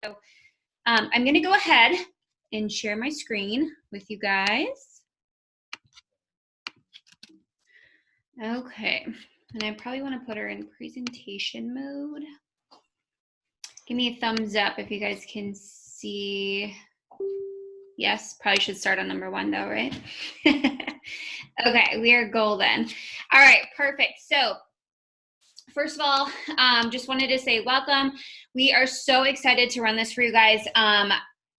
So I'm going to go ahead and share my screen with you guys. Okay, and I probably want to put her in presentation mode. Give me a thumbs up if you guys can see. Yes, probably should start on number 1 though, right? Okay, we are golden. All right, perfect. So first of all, just wanted to say welcome. We are so excited to run this for you guys.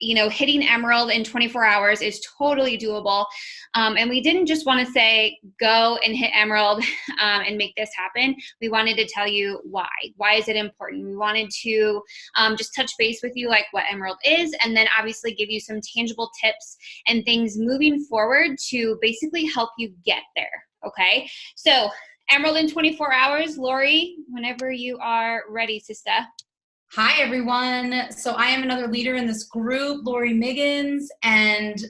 You know, hitting Emerald in 24 hours is totally doable. And we didn't just want to say, go and hit Emerald and make this happen. We wanted to tell you why. Why is it important? We wanted to just touch base with you like what Emerald is, and then obviously give you some tangible tips and things moving forward to basically help you get there, okay? So Emerald in 24 hours. Lori, whenever you are ready, sister. Hi, everyone. So I am another leader in this group, Lori Miggins, and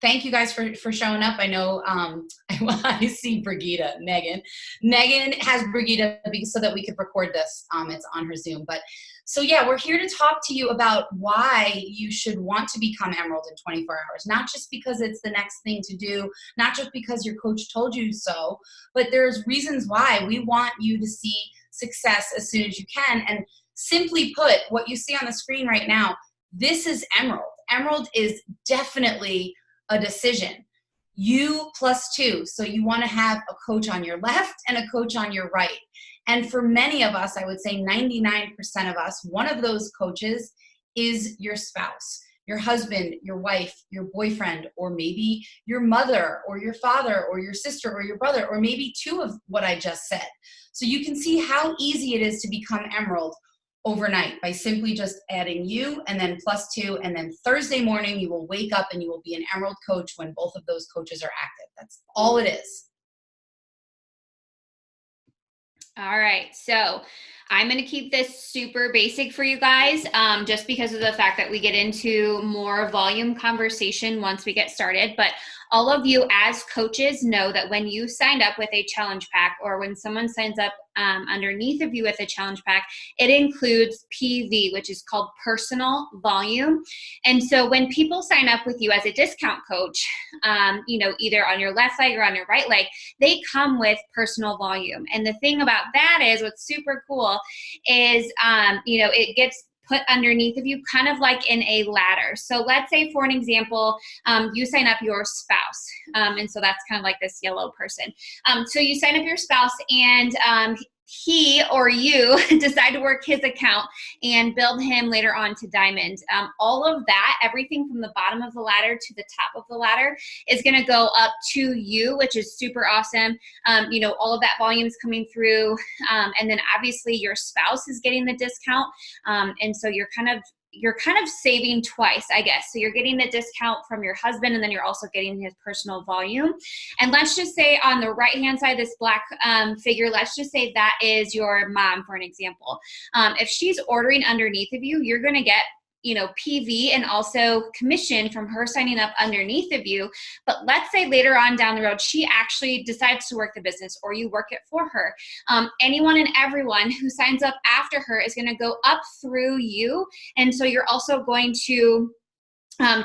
thank you guys for showing up. I know I see Brigida, Megan. Megan has Brigida so that we could record this. It's on her Zoom. But so yeah, we're here to talk to you about why you should want to become Emerald in 24 hours. Not just because it's the next thing to do, not just because your coach told you so, but there's reasons why we want you to see success as soon as you can. And simply put, what you see on the screen right now, this is Emerald. Emerald is definitely a decision. You plus 2. So you want to have a coach on your left and a coach on your right. And for many of us, I would say 99% of us, one of those coaches is your spouse, your husband, your wife, your boyfriend, or maybe your mother or your father or your sister or your brother, or maybe 2 of what I just said. So you can see how easy it is to become Emerald overnight by simply just adding you and then plus 2, and then Thursday morning you will wake up and you will be an Emerald coach when both of those coaches are active. That's all it is. All right, so I'm going to keep this super basic for you guys, just because of the fact that we get into more volume conversation once we get started. But all of you as coaches know that when you signed up with a challenge pack, or when someone signs up underneath of you with a challenge pack, it includes PV, which is called personal volume. And so when people sign up with you as a discount coach, you know, either on your left leg or on your right leg, they come with personal volume. And the thing about that is, what's super cool is, you know, it gets put underneath of you kind of like in a ladder. So let's say, for an example, you sign up your spouse. And so that's kind of like this yellow person. So you sign up your spouse, and he or you decide to work his account and build him later on to diamond. All of that, everything from the bottom of the ladder to the top of the ladder, is going to go up to you, which is super awesome. You know, all of that volume is coming through. And then obviously your spouse is getting the discount. And so you're kind of saving twice, I guess. So you're getting the discount from your husband, and then you're also getting his personal volume. And let's just say on the right-hand side, this black figure, let's just say that is your mom, for an example. If she's ordering underneath of you, you're going to get, you know, PV and also commission from her signing up underneath of you. But let's say later on down the road, she actually decides to work the business, or you work it for her. Anyone and everyone who signs up after her is going to go up through you. And so you're also going to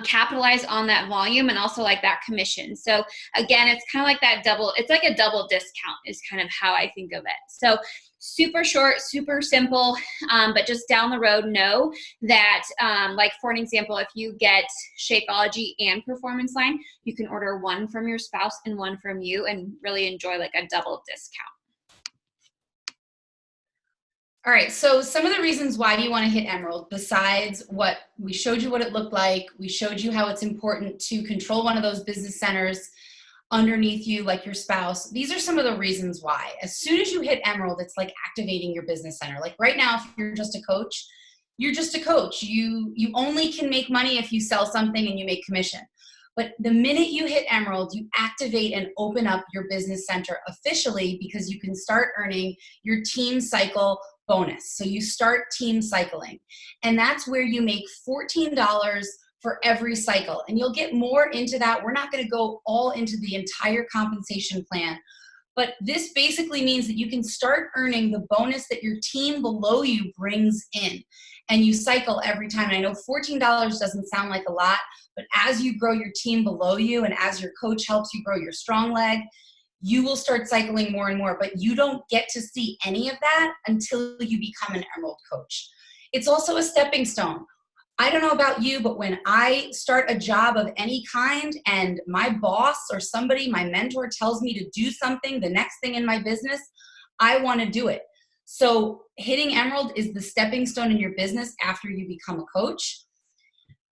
capitalize on that volume and also like that commission. So again, it's kind of like that double, it's like a double discount is kind of how I think of it. So super short, super simple, but just down the road, know that, like for an example, if you get Shapeology and Performance Line, you can order one from your spouse and one from you and really enjoy like a double discount. All right, so some of the reasons why you want to hit Emerald, besides what we showed you what it looked like, we showed you how it's important to control one of those business centers underneath you, like your spouse. These are some of the reasons why. As soon as you hit Emerald, it's like activating your business center. Like right now, if you're just a coach, you're just a coach. You only can make money if you sell something and you make commission. But the minute you hit Emerald, you activate and open up your business center officially, because you can start earning your team cycle bonus. So you start team cycling, and that's where you make $14 for every cycle. And you'll get more into that. We're not going to go all into the entire compensation plan, but this basically means that you can start earning the bonus that your team below you brings in. and you cycle every time. And I know $14 doesn't sound like a lot, but as you grow your team below you and as your coach helps you grow your strong leg, you will start cycling more and more, but you don't get to see any of that until you become an Emerald coach. It's also a stepping stone. I don't know about you, but when I start a job of any kind and my boss or somebody, my mentor tells me to do something, the next thing in my business, I want to do it. So hitting Emerald is the stepping stone in your business after you become a coach.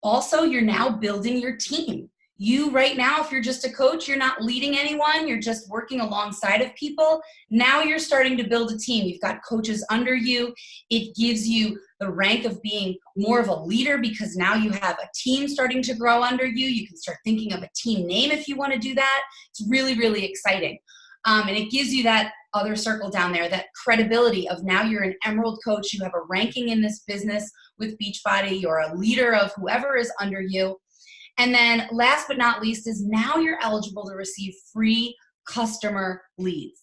Also, you're now building your team. You right now, if you're just a coach, you're not leading anyone, you're just working alongside of people. Now you're starting to build a team. You've got coaches under you. It gives you the rank of being more of a leader because now you have a team starting to grow under you. You can start thinking of a team name if you want to do that. It's really, really exciting. And it gives you that other circle down there, that credibility of now you're an Emerald coach, you have a ranking in this business with Beachbody, you're a leader of whoever is under you. And then last but not least is now you're eligible to receive free customer leads.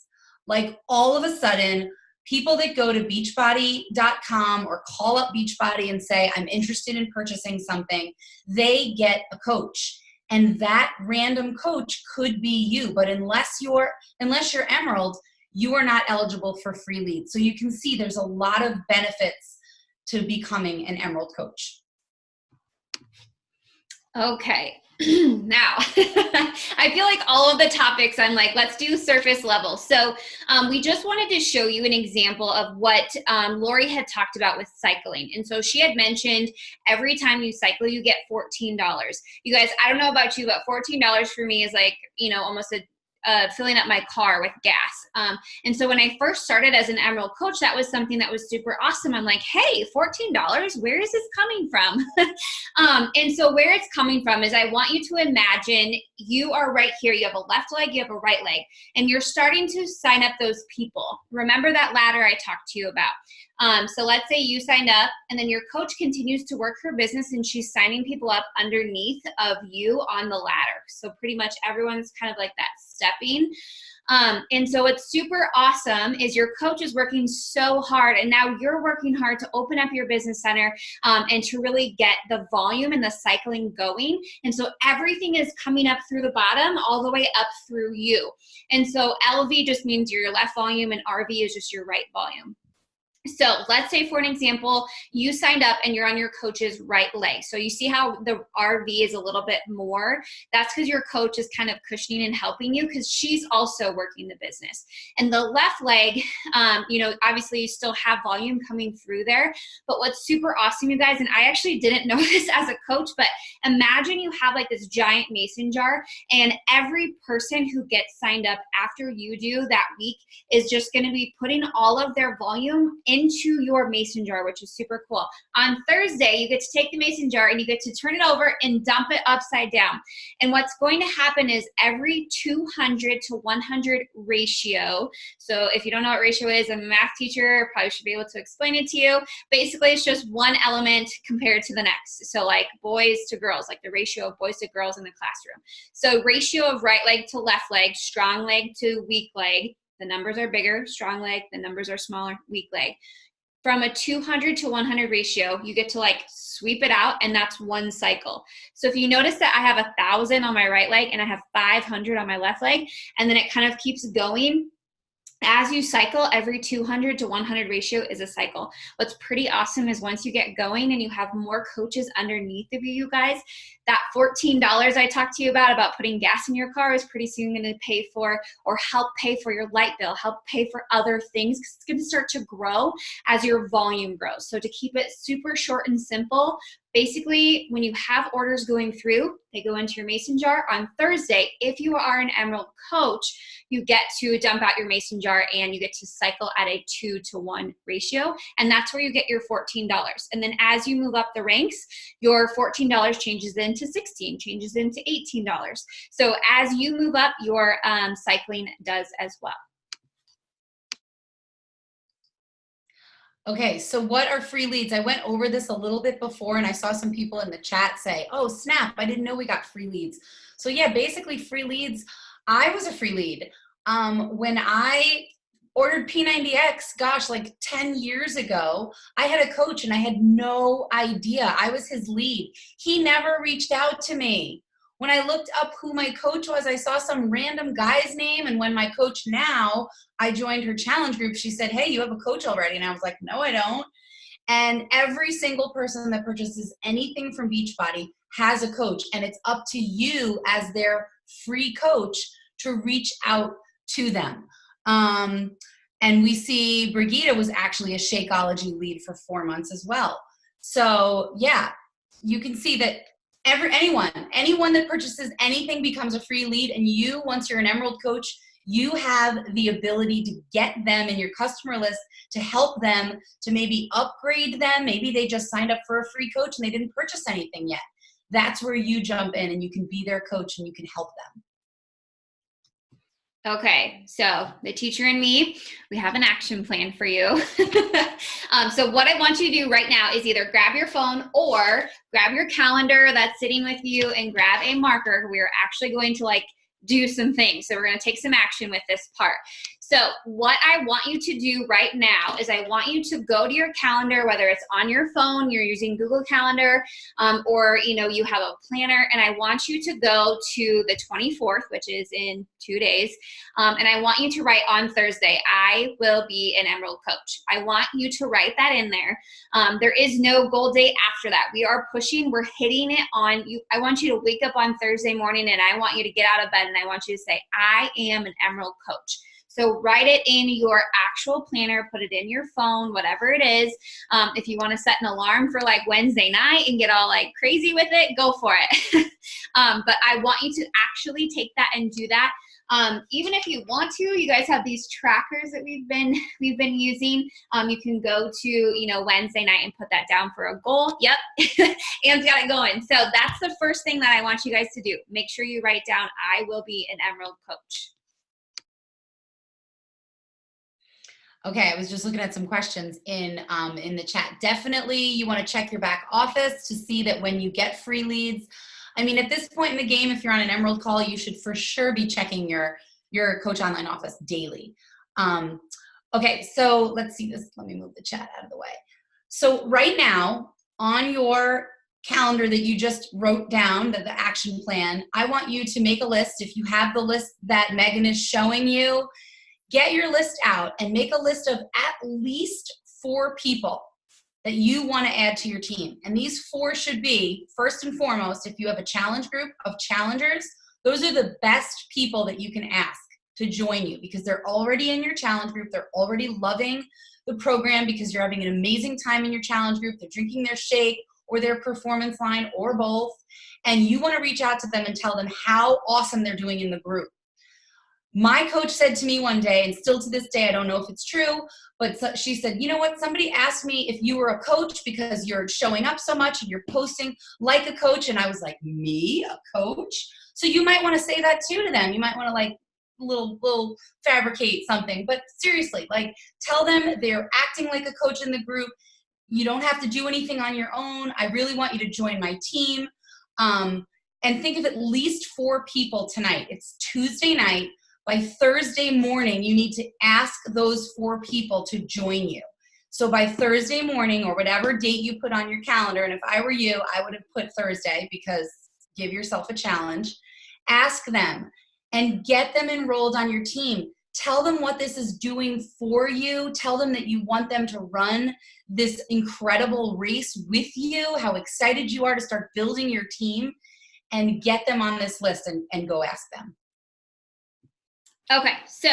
Like all of a sudden, people that go to beachbody.com or call up Beachbody and say, I'm interested in purchasing something, they get a coach. And that random coach could be you. But unless you're Emerald, you are not eligible for free leads. So you can see there's a lot of benefits to becoming an Emerald coach. Okay. Now, I feel like all of the topics, I'm like, let's do surface level. So we just wanted to show you an example of what Lori had talked about with cycling. And so she had mentioned every time you cycle, you get $14. You guys, I don't know about you, but $14 for me is like, almost filling up my car with gas. And so when I first started as an Emerald coach, that was something that was super awesome. I'm like, hey, $14, where is this coming from? And so where it's coming from is I want you to imagine you are right here. You have a left leg, you have a right leg, and you're starting to sign up those people. Remember that ladder I talked to you about. So let's say you signed up and then your coach continues to work her business and she's signing people up underneath of you on the ladder. So pretty much everyone's kind of like that stepping. And so what's super awesome is your coach is working so hard and now you're working hard to open up your business center and to really get the volume and the cycling going. And so everything is coming up through the bottom all the way up through you. And so LV just means your left volume and RV is just your right volume. So let's say, for an example, you signed up and you're on your coach's right leg. So you see how the RV is a little bit more? That's because your coach is kind of cushioning and helping you because she's also working the business. And the left leg, obviously you still have volume coming through there. But what's super awesome, you guys, and I actually didn't know this as a coach, but imagine you have like this giant mason jar and every person who gets signed up after you do that week is just going to be putting all of their volume into your mason jar, which is super cool. On Thursday, you get to take the mason jar and you get to turn it over and dump it upside down. And what's going to happen is every 200 to 100 ratio. So if you don't know what ratio is, I'm a math teacher, probably should be able to explain it to you. Basically, it's just one element compared to the next. So like boys to girls, like the ratio of boys to girls in the classroom. So ratio of right leg to left leg, strong leg to weak leg. The numbers are bigger, strong leg. The numbers are smaller, weak leg. From a 200 to 100 ratio, you get to like sweep it out, and that's one cycle. So if you notice that I have 1,000 on my right leg and I have 500 on my left leg, and then it kind of keeps going. As you cycle, every 200 to 100 ratio is a cycle. What's pretty awesome is once you get going and you have more coaches underneath of you guys, that $14 I talked to you about putting gas in your car is pretty soon going to pay for or help pay for your light bill, help pay for other things because it's going to start to grow as your volume grows. So to keep it super short and simple, basically, when you have orders going through, they go into your mason jar. On Thursday, if you are an Emerald coach, you get to dump out your mason jar and you get to cycle at a 2 to 1 ratio. And that's where you get your $14. And then as you move up the ranks, your $14 changes into $16, changes into $18. So as you move up, your cycling does as well. Okay, so what are free leads? I went over this a little bit before and I saw some people in the chat say, oh, snap, I didn't know we got free leads. So yeah, basically free leads, I was a free lead. When I ordered P90X, gosh, like 10 years ago. I had a coach and I had no idea. I was his lead. He never reached out to me. When I looked up who my coach was, I saw some random guy's name. And when my coach now, I joined her challenge group, she said, hey, you have a coach already. And I was like, no, I don't. And every single person that purchases anything from Beachbody has a coach. And it's up to you as their free coach to reach out to them. And we see Brigitte was actually a Shakeology lead for 4 months as well. So yeah, you can see that anyone that purchases anything becomes a free lead. And you, once you're an Emerald coach, you have the ability to get them in your customer list, to help them, to maybe upgrade them. Maybe they just signed up for a free coach and they didn't purchase anything yet. That's where you jump in and you can be their coach and you can help them. Okay, so the teacher and me, we have an action plan for you. So what I want you to do right now is either grab your phone or grab your calendar that's sitting with you and grab a marker. We're actually going to do some things. So we're going to take some action with this part. So what I want you to do right now is I want you to go to your calendar, whether it's on your phone, you're using Google Calendar, or you have a planner, and I want you to go to the 24th, which is in 2 days, and I want you to write on Thursday, I will be an Emerald coach. I want you to write that in there. There is no goal date after that. We are pushing, we're hitting it on you. I want you to wake up on Thursday morning and I want you to get out of bed and I want you to say, I am an Emerald coach. So write it in your actual planner, put it in your phone, whatever it is. If you want to set an alarm for Wednesday night and get all crazy with it, go for it. But I want you to actually take that and do that. Even if you want to, you guys have these trackers that we've been using. You can go to Wednesday night and put that down for a goal. Yep, Anne's got it going. So that's the first thing that I want you guys to do. Make sure you write down, I will be an Emerald coach. Okay, I was just looking at some questions in the chat. Definitely, you want to check your back office to see that when you get free leads. I mean, at this point in the game, if you're on an Emerald call, you should for sure be checking your Coach Online office daily. Okay, so let's see this. Let me move the chat out of the way. So right now, on your calendar that you just wrote down, the action plan, I want you to make a list. If you have the list that Megan is showing you, get your list out and make a list of at least 4 people that you want to add to your team. And these 4 should be, first and foremost, if you have a challenge group of challengers, those are the best people that you can ask to join you because they're already in your challenge group. They're already loving the program because you're having an amazing time in your challenge group. They're drinking their shake or their performance line or both. And you want to reach out to them and tell them how awesome they're doing in the group. My coach said to me one day, and still to this day, I don't know if it's true, but she said, you know what, somebody asked me if you were a coach because you're showing up so much and you're posting like a coach. And I was like, me, a coach? So you might want to say that too to them. You might want to little fabricate something. But seriously, tell them they're acting like a coach in the group. You don't have to do anything on your own. I really want you to join my team. And think of at least 4 people tonight. It's Tuesday night. By Thursday morning, you need to ask those 4 people to join you. So by Thursday morning or whatever date you put on your calendar, and if I were you, I would have put Thursday because give yourself a challenge. Ask them and get them enrolled on your team. Tell them what this is doing for you. Tell them that you want them to run this incredible race with you, how excited you are to start building your team, and get them on this list and go ask them. Okay, so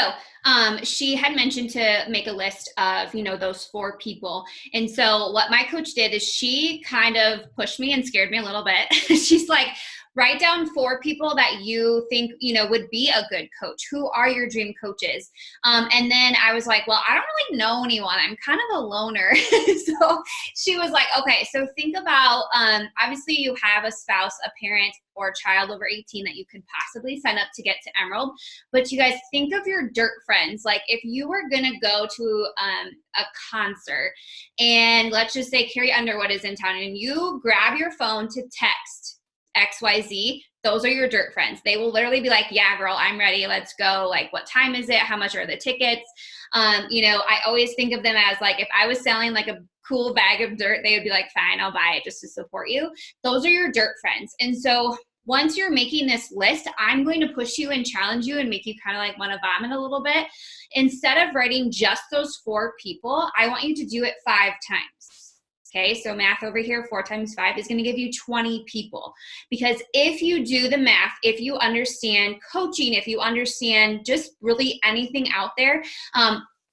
she had mentioned to make a list of, those 4 people. And so what my coach did is she kind of pushed me and scared me a little bit. She's like, write down 4 people that you think, would be a good coach. Who are your dream coaches? And then I was like, well, I don't really know anyone. I'm kind of a loner. So she was like, okay, so think about, obviously you have a spouse, a parent, or a child over 18 that you could possibly sign up to get to Emerald. But you guys think of your dirt friends. Like if you were going to go to a concert and let's just say Carrie Underwood is in town and you grab your phone to text XYZ, those are your dirt friends. They will literally be like, yeah, girl, I'm ready. Let's go. Like, what time is it? How much are the tickets? You know, I always think of them as like, if I was selling like a cool bag of dirt, they would be like, fine, I'll buy it just to support you. Those are your dirt friends. And so once you're making this list, I'm going to push you and challenge you and make you kind of like want to vomit a little bit. Instead of writing just those 4 people, I want you to do it 5 times. Okay, so math over here, 4 times 5 is going to give you 20 people. Because if you do the math, if you understand coaching, if you understand just really anything out there,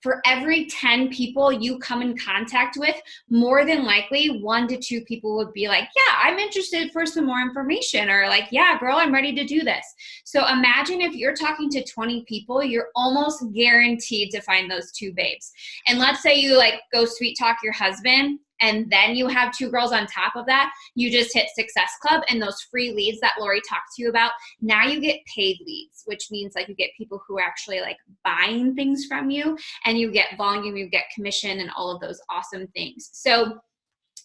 for every 10 people you come in contact with, more than likely 1 to 2 people would be like, yeah, I'm interested for some more information, or like, yeah, girl, I'm ready to do this. So imagine if you're talking to 20 people, you're almost guaranteed to find those 2 babes. And let's say you like go sweet talk your husband, and then you have 2 girls on top of that, you just hit Success Club, and those free leads that Lori talked to you about, now you get paid leads, which means like you get people who are actually like buying things from you, and you get volume, you get commission, and all of those awesome things. So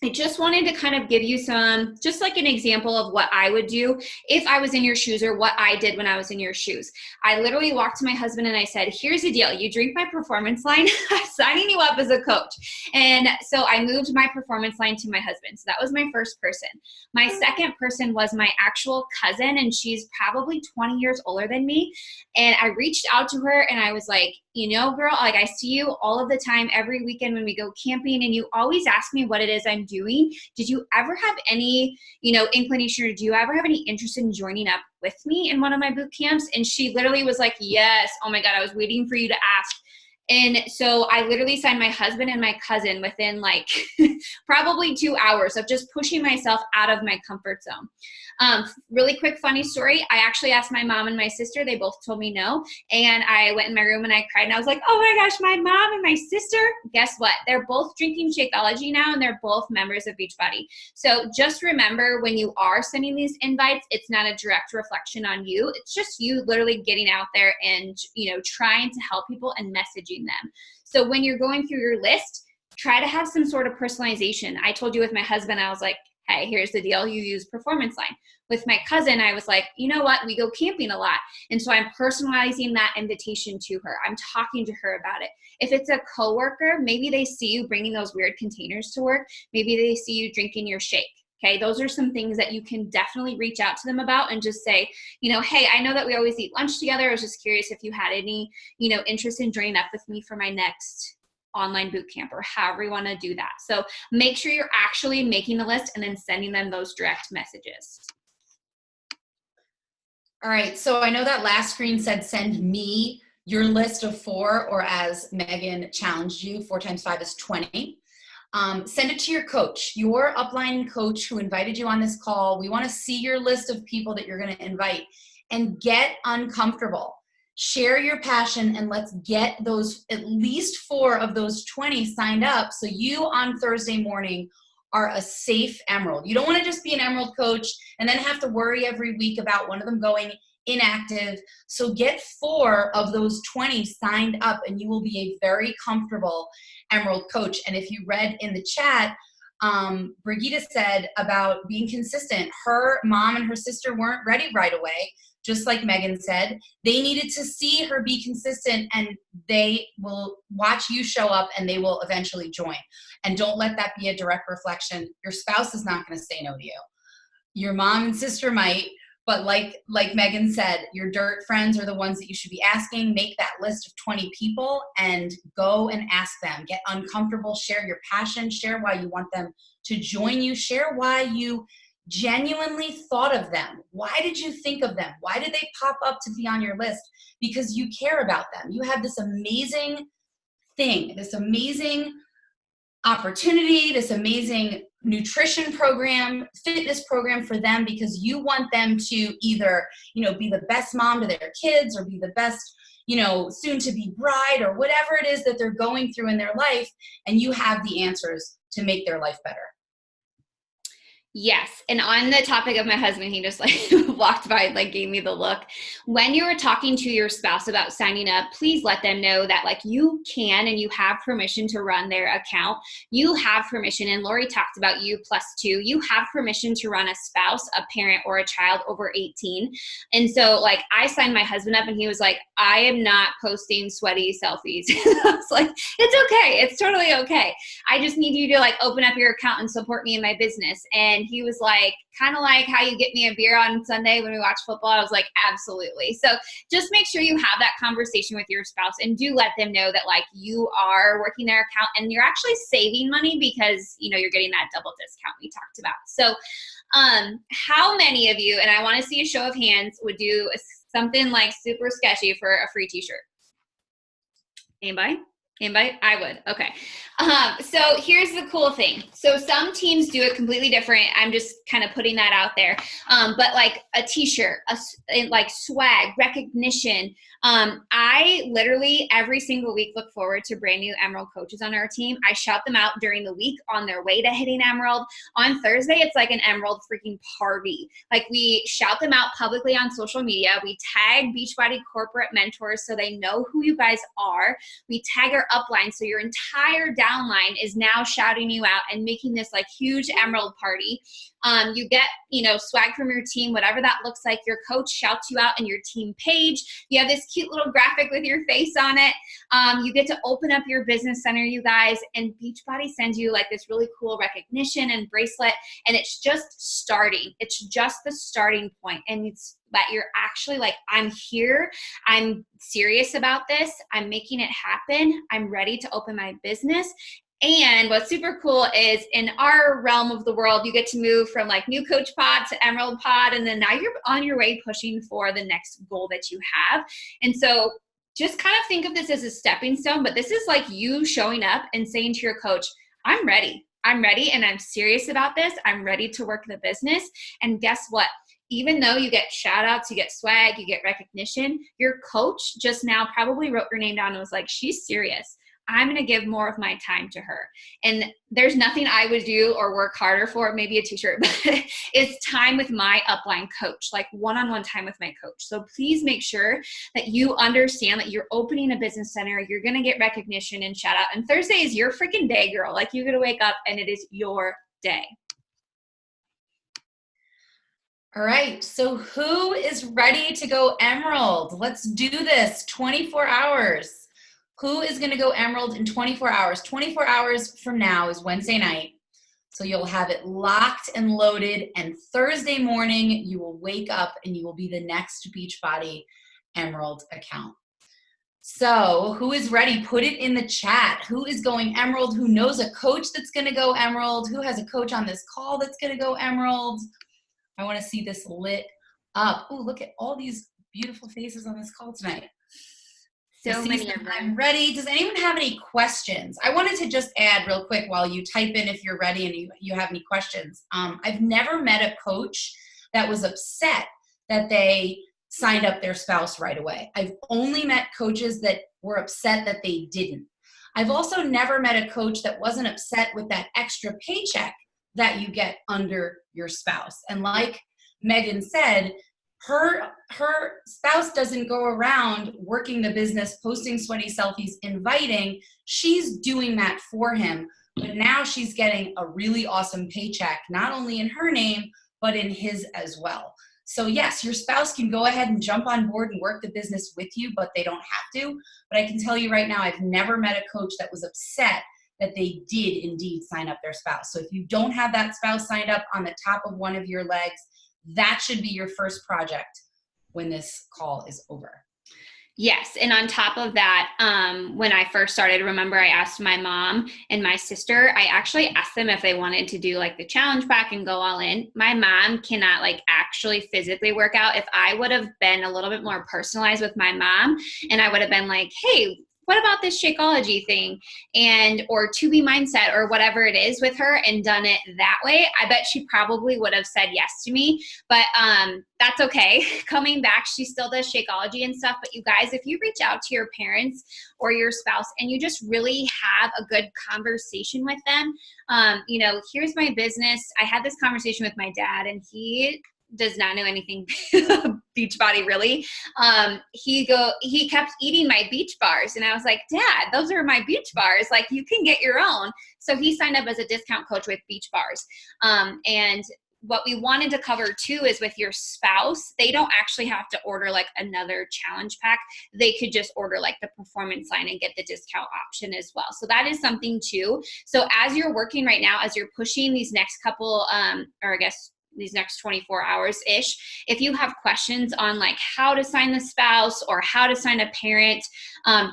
I just wanted to kind of give you some, just like an example of what I would do if I was in your shoes, or what I did when I was in your shoes. I literally walked to my husband and I said, here's the deal. You drink my performance line, I'm signing you up as a coach. And so I moved my performance line to my husband. So that was my first person. My second person was my actual cousin, and she's probably 20 years older than me. And I reached out to her and I was like, you know, girl, like I see you all of the time, every weekend when we go camping, and you always ask me what it is I'm doing. Did you ever have any, you know, inclination, or do you ever have any interest in joining up with me in one of my boot camps? And she literally was like, yes. Oh my God, I was waiting for you to ask. And so I literally signed my husband and my cousin within like probably 2 hours of just pushing myself out of my comfort zone. Really quick funny story. I actually asked my mom and my sister. They both told me no. And I went in my room and I cried, and I was like, oh my gosh, my mom and my sister, guess what? They're both drinking Shakeology now, and they're both members of Beachbody. So just remember, when you are sending these invites, it's not a direct reflection on you. It's just you literally getting out there and, you know, trying to help people and messaging them. So when you're going through your list, try to have some sort of personalization. I told you with my husband, I was like, hey, here's the deal. You use performance line. With my cousin, I was like, you know what? We go camping a lot. And so I'm personalizing that invitation to her. I'm talking to her about it. If it's a coworker, maybe they see you bringing those weird containers to work. Maybe they see you drinking your shake. Okay, those are some things that you can definitely reach out to them about and just say, you know, hey, I know that we always eat lunch together. I was just curious if you had any, you know, interest in joining up with me for my next online boot camp, or however you want to do that. So make sure you're actually making the list and then sending them those direct messages. All right, so I know that last screen said send me your list of 4, or as Megan challenged you, 4 times 5 is 20. Send it to your coach, your upline coach who invited you on this call. We want to see your list of people that you're going to invite, and get uncomfortable. Share your passion, and let's get those, at least 4 of those 20 signed up, so you on Thursday morning are a safe emerald. You don't want to just be an emerald coach and then have to worry every week about one of them going inactive. So get 4 of those 20 signed up, and you will be a very comfortable emerald coach. And if you read in the chat, Brigitte said about being consistent. Her mom and her sister weren't ready right away. Just like Megan said, they needed to see her be consistent, and they will watch you show up, and they will eventually join. And don't let that be a direct reflection. Your spouse is not going to say no to you. Your mom and sister might, but like Megan said, your dirt friends are the ones that you should be asking. Make that list of 20 people and go and ask them. Get uncomfortable, share your passion, share why you want them to join you, share why you genuinely thought of them. Why did you think of them? Why did they pop up to be on your list? Because you care about them. You have this amazing thing, this amazing opportunity, this amazing nutrition program, fitness program for them, because you want them to either, you know, be the best mom to their kids, or be the best, you know, soon to be bride, or whatever it is that they're going through in their life, and you have the answers to make their life better. Yes. And on the topic of my husband, he just like walked by and like gave me the look. When you are talking to your spouse about signing up, please let them know that like you can and you have permission to run their account. You have permission. And Lori talked about U+2. You have permission to run a spouse, a parent, or a child over 18. And so like I signed my husband up and he was like, I am not posting sweaty selfies. I was like, it's okay. It's totally okay. I just need you to like open up your account and support me in my business. And he was like, kind of like how you get me a beer on Sunday when we watch football. I was like, absolutely. So just make sure you have that conversation with your spouse and do let them know that like you are working their account and you're actually saving money because, you know, you're getting that double discount we talked about. So how many of you, and I want to see a show of hands, would do something like super sketchy for a free t-shirt? Anybody? Anybody? I would. Okay. So here's the cool thing. So some teams do it completely different. I'm just kind of putting that out there. But like a t-shirt, like swag, recognition. I literally every single week look forward to brand new Emerald coaches on our team. I shout them out during the week on their way to hitting Emerald. On Thursday, it's like an Emerald freaking party. Like we shout them out publicly on social media. We tag Beachbody corporate mentors so they know who you guys are. We tag our upline so your entire downline is now shouting you out and making this like huge Emerald party. You get, you know, swag from your team, whatever that looks like. Your coach shouts you out in your team page. You have this cute little graphic with your face on it. You get to open up your business center, you guys, and Beachbody sends you like this really cool recognition and bracelet, and it's just starting. It's just the starting point, and it's that you're actually like, I'm here. I'm serious about this. I'm making it happen. I'm ready to open my business. And what's super cool is in our realm of the world, you get to move from like new coach pod to Emerald pod. And then now you're on your way pushing for the next goal that you have. And so just kind of think of this as a stepping stone, but this is like you showing up and saying to your coach, I'm ready. I'm ready and I'm serious about this. I'm ready to work the business. And guess what? Even though you get shout outs, you get swag, you get recognition, your coach just now probably wrote your name down and was like, she's serious. I'm going to give more of my time to her. And there's nothing I would do or work harder for, maybe a t-shirt, but it's time with my upline coach, like one-on-one time with my coach. So please make sure that you understand that you're opening a business center. You're going to get recognition and shout out. And Thursday is your freaking day, girl. Like you're going to wake up and it is your day. All right, so who is ready to go Emerald? Let's do this, 24 hours. Who is gonna go Emerald in 24 hours? 24 hours from now is Wednesday night. So you'll have it locked and loaded, and Thursday morning you will wake up and you will be the next Beachbody Emerald account. So who is ready? Put it in the chat. Who is going Emerald? Who knows a coach that's gonna go Emerald? Who has a coach on this call that's gonna go Emerald? I want to see this lit up. Oh, look at all these beautiful faces on this call tonight. So many of them. I'm ready. Does anyone have any questions? I wanted to just add real quick while you type in if you're ready and you have any questions. I've never met a coach that was upset that they signed up their spouse right away. I've only met coaches that were upset that they didn't. I've also never met a coach that wasn't upset with that extra paycheck that you get under your spouse. And like Megan said, her spouse doesn't go around working the business, posting sweaty selfies, inviting. She's doing that for him. But now she's getting a really awesome paycheck, not only in her name, but in his as well. So yes, your spouse can go ahead and jump on board and work the business with you, but they don't have to. But I can tell you right now, I've never met a coach that was upset that they did indeed sign up their spouse. So if you don't have that spouse signed up on the top of one of your legs, that should be your first project when this call is over. Yes. And on top of that, when I first started, remember I asked my mom and my sister, I actually asked them if they wanted to do like the challenge pack and go all in. My mom cannot like actually physically work out. If I would have been a little bit more personalized with my mom and I would have been like, hey, what about this Shakeology thing and or To Be Mindset or whatever it is with her and done it that way, I bet she probably would have said yes to me. But that's okay. Coming back, she still does Shakeology and stuff. But you guys, if you reach out to your parents or your spouse and you just really have a good conversation with them, here's my business. I had this conversation with my dad, and he does not know anything Beachbody really. He kept eating my beach bars, and I was like, Dad, those are my beach bars. Like, you can get your own. So he signed up as a discount coach with Beach Bars. And what we wanted to cover too is with your spouse, they don't actually have to order like another challenge pack. They could just order like the performance line and get the discount option as well. So that is something too. So as you're working right now, as you're pushing these next couple, these next 24 hours-ish, if you have questions on like how to sign the spouse or how to sign a parent,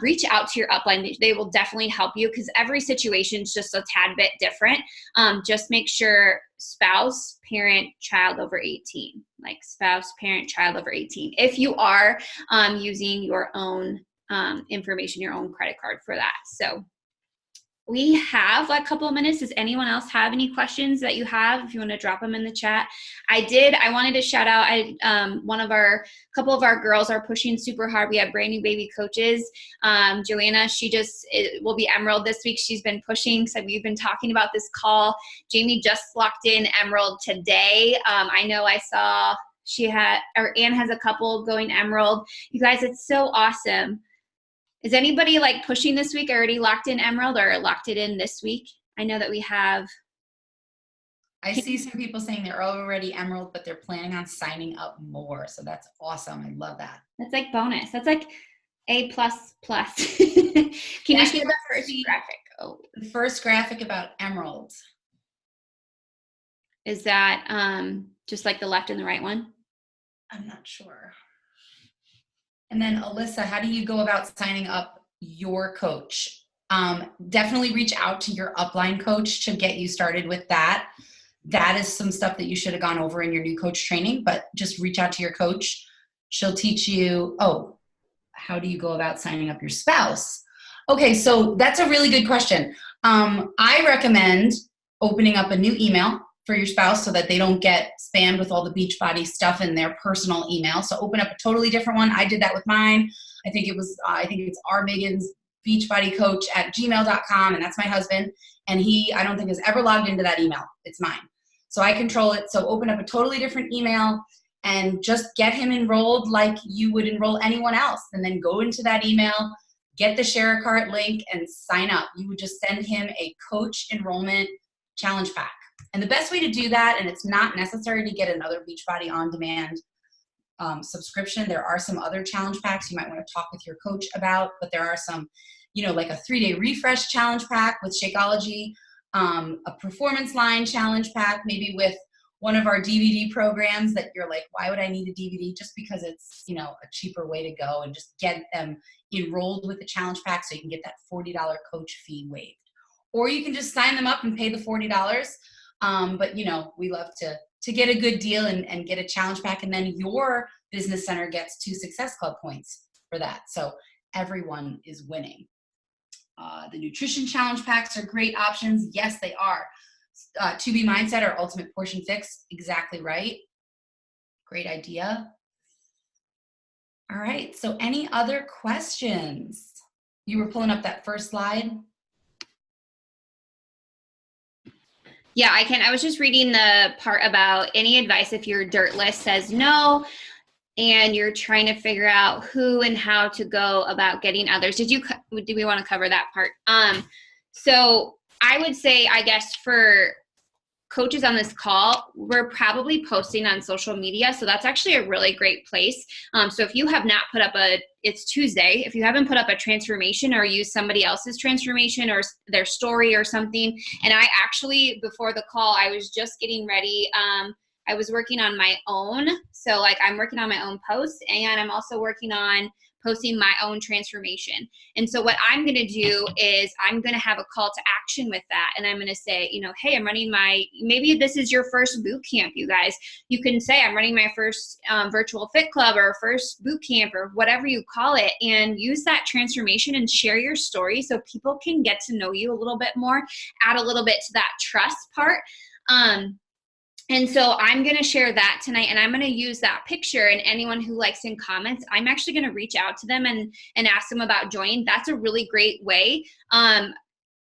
reach out to your upline. They will definitely help you because every situation is just a tad bit different. Just make sure spouse, parent, child over 18, like spouse, parent, child over 18. If you are using your own information, your own credit card for that. So we have a couple of minutes. Does anyone else have any questions that you have? If you want to drop them in the chat. I wanted to shout out, couple of our girls are pushing super hard. We have brand new baby coaches. Joanna, will be Emerald this week. She's been pushing. So we've been talking about this call. Jamie just locked in Emerald today. I know I saw Anne has a couple going Emerald. You guys, it's so awesome. Is anybody like pushing this week already locked in Emerald or locked it in this week? I know that we have. I see some people saying they're already Emerald, but they're planning on signing up more. So that's awesome. I love that. That's like bonus. That's like A++. Can you share the first graphic? Oh, the first graphic about Emerald. Is that just like the left and the right one? I'm not sure. And then Alyssa, how do you go about signing up your coach? Definitely reach out to your upline coach to get you started with that. That is some stuff that you should have gone over in your new coach training, but just reach out to your coach. She'll teach you, how do you go about signing up your spouse? Okay, so that's a really good question. I recommend opening up a new email for your spouse so that they don't get spammed with all the Beachbody stuff in their personal email. So open up a totally different one. I did that with mine. I think it's rmigginsbeachbodycoach@gmail.com, and that's my husband. And I don't think has ever logged into that email. It's mine. So I control it. So open up a totally different email and just get him enrolled like you would enroll anyone else. And then go into that email, get the share a cart link, and sign up. You would just send him a coach enrollment challenge pack. And the best way to do that, and it's not necessary to get another Beachbody On Demand subscription. There are some other challenge packs you might want to talk with your coach about, but there are some, like a 3-day refresh challenge pack with Shakeology, a performance line challenge pack, maybe with one of our DVD programs that you're like, why would I need a DVD? Just because it's, a cheaper way to go and just get them enrolled with the challenge pack so you can get that $40 coach fee waived. Or you can just sign them up and pay the $40. But we love to get a good deal and get a challenge pack, and then your business center gets 2 Success Club points for that. So everyone is winning. The nutrition challenge packs are great options. Yes, they are. To Be Mindset or Ultimate Portion Fix, exactly right. Great idea. All right. So any other questions? You were pulling up that first slide. Yeah, I can. I was just reading the part about any advice if your dirt list says no and you're trying to figure out who and how to go about getting others. Do we want to cover that part? So I would say, I guess for coaches on this call, we're probably posting on social media. So that's actually a really great place. So if you have not put up it's Tuesday, if you haven't put up a transformation or used somebody else's transformation or their story or something, and I actually, before the call, I was just getting ready. I was working on my own. So like I'm working on my own posts, and I'm also working on posting my own transformation. And so what I'm going to do is I'm going to have a call to action with that. And I'm going to say, you know, hey, I'm running maybe this is your first boot camp, you guys. You can say I'm running my first virtual fit club or first boot camp or whatever you call it, and use that transformation and share your story so people can get to know you a little bit more, add a little bit to that trust part. And so I'm going to share that tonight, and I'm going to use that picture, and anyone who likes in comments, I'm actually going to reach out to them and ask them about joining. That's a really great way.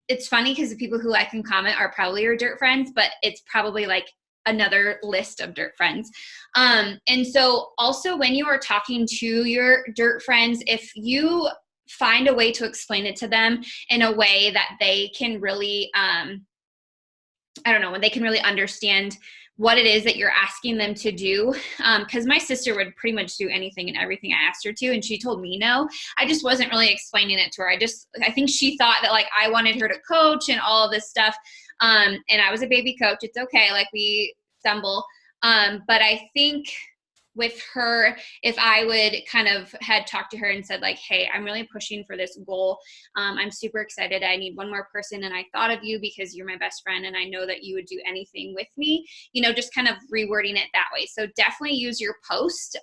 It's funny because the people who like and comment are probably your dirt friends, but it's probably like another list of dirt friends. And so also when you are talking to your dirt friends, if you find a way to explain it to them in a way that they can really, when they can really understand what it is that you're asking them to do. Because my sister would pretty much do anything and everything I asked her to, and she told me no. I just wasn't really explaining it to her. I think she thought that like I wanted her to coach and all of this stuff. And I was a baby coach. It's okay. Like we stumble. But I think with her, if I would kind of had talked to her and said like, hey, I'm really pushing for this goal. I'm super excited. I need one more person. And I thought of you because you're my best friend. And I know that you would do anything with me, you know, just kind of rewording it that way. So definitely use your post,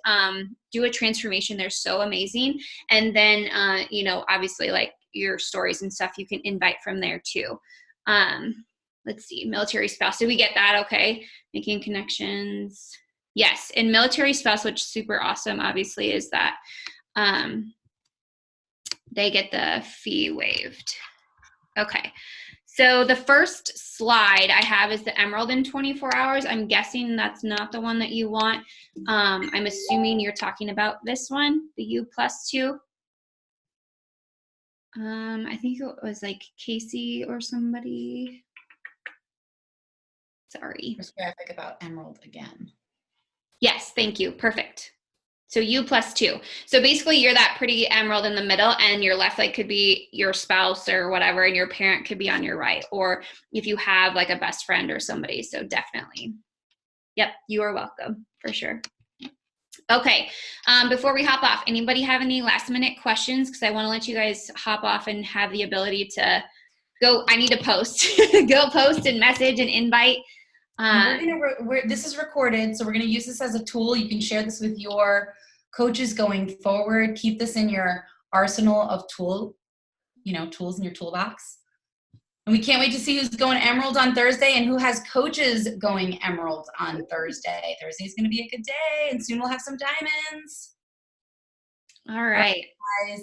do a transformation. They're so amazing. And then, obviously like your stories and stuff, you can invite from there too. Let's see, military spouse. Did we get that? Okay. Making connections. Yes, and military spouse, which is super awesome, obviously, is that they get the fee waived. Okay, so the first slide I have is the Emerald in 24 hours. I'm guessing that's not the one that you want. I'm assuming you're talking about this one, the U+2. I think it was like Casey or somebody. Sorry. Here's where I think about Emerald again. Yes, thank you. Perfect. So U+2. So basically you're that pretty emerald in the middle, and your left leg could be your spouse or whatever, and your parent could be on your right, or if you have like a best friend or somebody. So definitely. Yep, you are welcome for sure. Okay, before we hop off, anybody have any last minute questions? Because I want to let you guys hop off and have the ability to go. I need to post. Go post and message and invite. This is recorded, so we're going to use this as a tool. You can share this with your coaches going forward. Keep this in your arsenal of tools in your toolbox. And we can't wait to see who's going Emerald on Thursday and who has coaches going Emerald on Thursday. Thursday's going to be a good day, and soon we'll have some diamonds. All right. Guys.